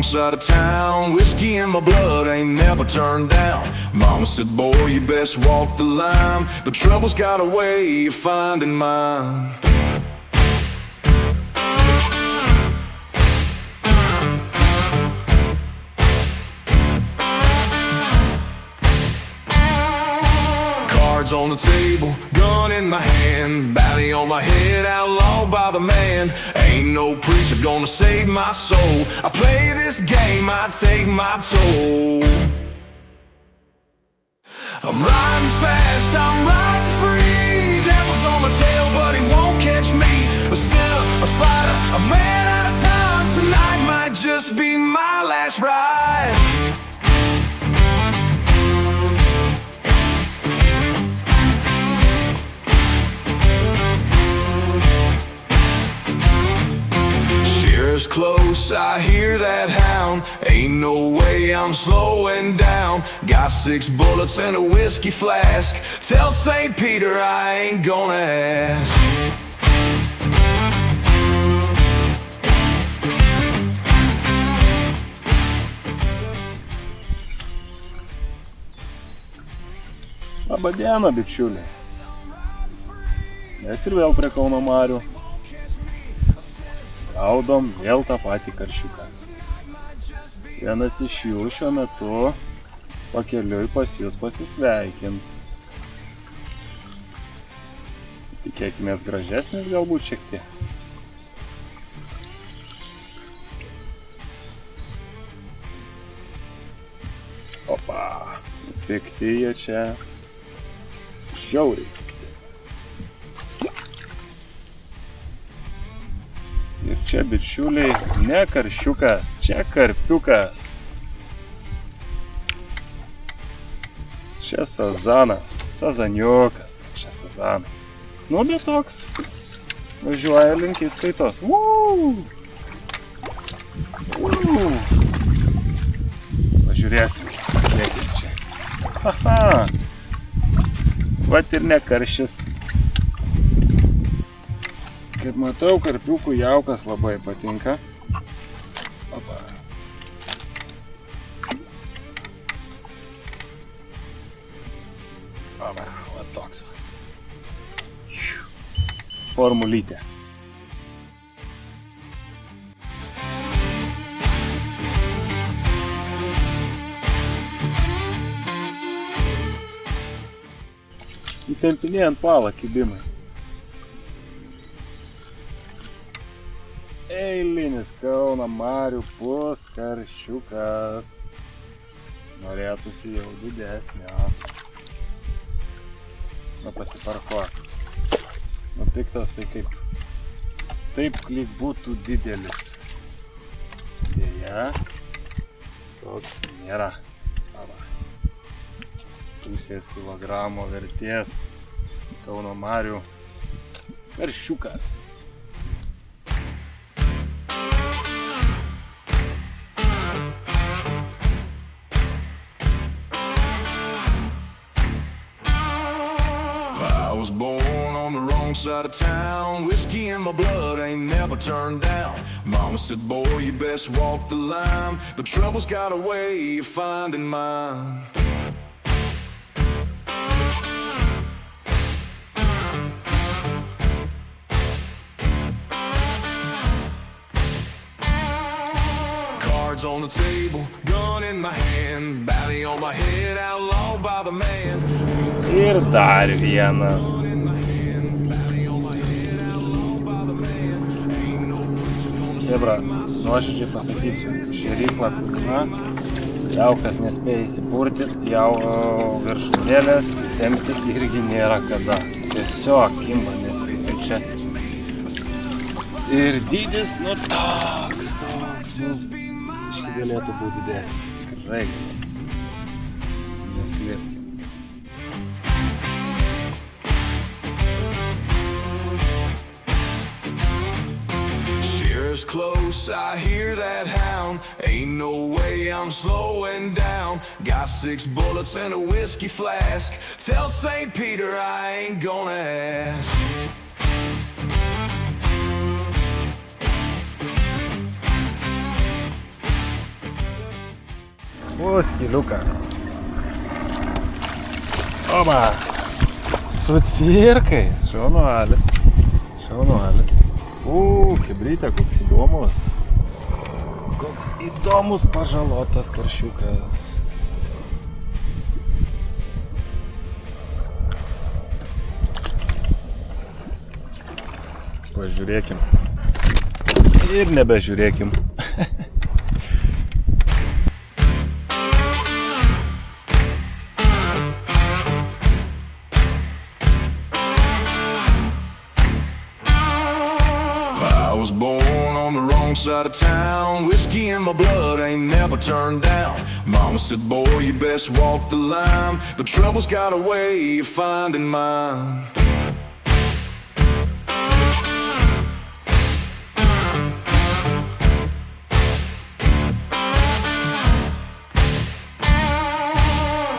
side of town. Whiskey in my blood, ain't never turned down. Mama said, boy, you best walk the line. But trouble's got a way of finding mine. Cards on the table, gun in my hand, bounty on my head, outlawed by the man. Ain't no preacher gonna save my soul. I play this game, I take my toll. I'm riding fast, I'm riding free. Devil's on my tail, but he won't catch me. A sinner, a fighter, a man out of time. Tonight might just be my last ride. Sheriff's close, I hear that hound. Ain't no way I'm slowing down. Got 6 bullets and a whiskey flask. Tell St. Peter I ain't gonna ask. Labą dieną, bičiuliai. Mes ir vėl prie Kauno marių. Gaudom vėl tą patį karšiuką. Vienas iš jų šiuo metu pakeliui pas jūs pasisveikint. Tikėkimės gražesnis galbūt šiek tiek. Opa, pikti jie čia. Žiauriai pikti. Ir čia, bičiuliai, ne karšiukas, čia karpiukas. Čia sazanas, sazaniukas, čia sazanas. Nu, bet toks, važiuoja link įskaitos. Pažiūrėsim, kiek jis čia. Haha, vat ir ne karšis. Kaip matau, karpiukų jaukas labai patinka. Opa. Opa, va toks. Formulytė. Įtempinėjant palą kibimai. Eilinis Kauno marių puskaršiukas. Norėtųsi jau didesnio. Nu, pasiparkuok. Nu, piktas tai kaip. Taip lyg būtų didelis. Deja, toks nėra. Pusės kilogramo vertės Kauno marių karšiukas. I was born on the wrong side of town. Whiskey in my blood, ain't never turned down. Mama said, boy, you best walk the line. But trouble's got a way of finding mine. Cards on the table, gun in my hand, bounty on my head, outlawed by the man. Ir dar vienas. Debra, nuoširdžiai pasakysiu, šėrykla pilna, jaukas nespėja įsipurtyti, jau viršūnėlės tempti irgi nėra kada. Tiesiog imba nesveikai čia. Ir dydis, nu toks, iškai galėtų būti didesnis. Tikrai galėtų. Neslėpkim. Close, I hear that hound. Ain't no way I'm slowing down. Got 6 bullets and a whiskey flask. Tell St. Peter I ain't gonna ask. Puskiliukas. Oba. Su cirkais. Šaunuolis. Šaunuolis. Chebrytė, koks įdomus. Koks įdomus pažalotas karšiukas. Pažiūrėkim. Ir nebežiūrėkim. I was born on the wrong side of town. Whiskey in my blood ain't never turned down. Mama said, boy, you best walk the line. But trouble's got a way of finding mine.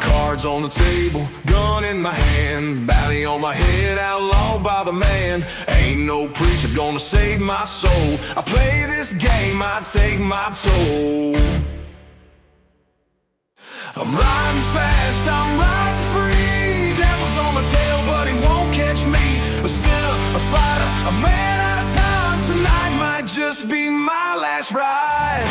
Cards on the table, gun in my hand, bounty on my head, outlawed by the man. Ain't no preacher gonna save my soul. I play this game, I take my toll. I'm riding fast, I'm riding free. Devil's on my tail, but he won't catch me. A sinner, a fighter, a man at a time. Tonight might just be my last ride.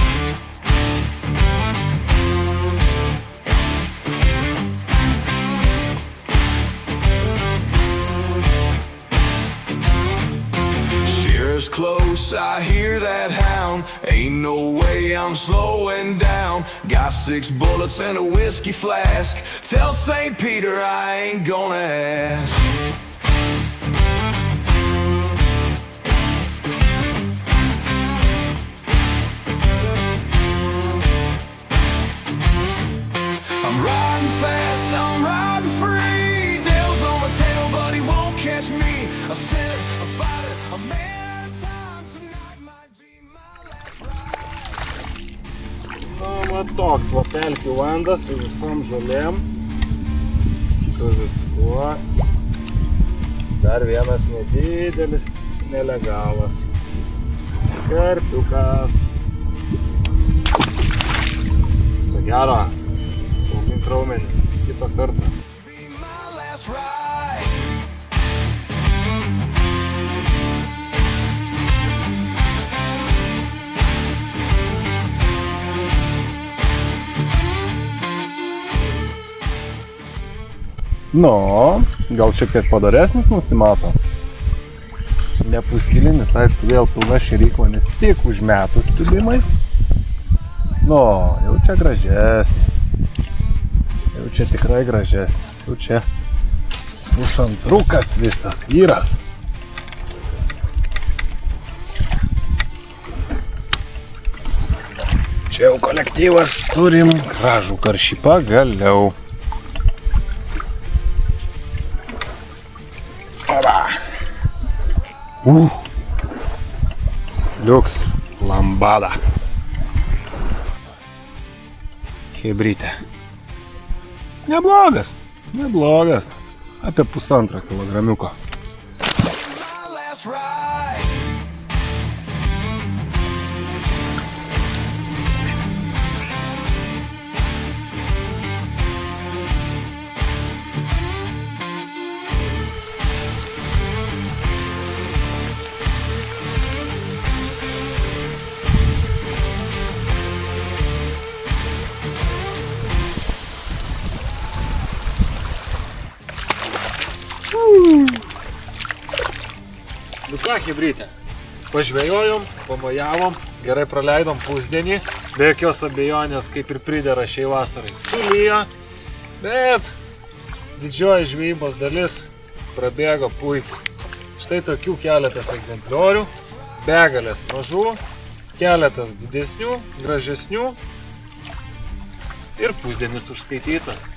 Sheriff's close, I hear that hound. Ain't no way I'm slowing down. Got 6 bullets and a whiskey flask. Tell St. Peter I ain't gonna ask. I'm riding fast, I'm riding free. Tail's on my tail, but he won't catch me. A sinner, a fighter, a man. Va toks va pelkių vandas su visom žolėm, su viskuo. Dar vienas nedidelis nelegalas. Karpiukas. Viso gero. Augink raumenis. Kitą kartą. Nu, gal šiek tiek padaresnis nusimato. Ne puskilinis, aišku, vėl pilna šėrykla, nes tik užmetus kibimai. Nu, jau čia gražesnis. Jau čia tikrai gražesnis. Jau čia pusantrukas visas vyras. Čia jau kolektyvas turim gražų karšį pagaliau. Liuks lambada. Chebrytė. Neblogas. Neblogas. Apie 1,5 kilogramiuko. Nu ką, chebrytė, pažvejojom, pamojavom, gerai praleidom pusdienį, be jokios abejonės, kaip ir pridera šiai vasarai, sulyjo, bet didžioji žvejybos dalis prabėgo puikiai. Štai tokių keletas egzempliorių, begalės mažų, keletas didesnių, gražesnių ir pusdienis užskaitytas.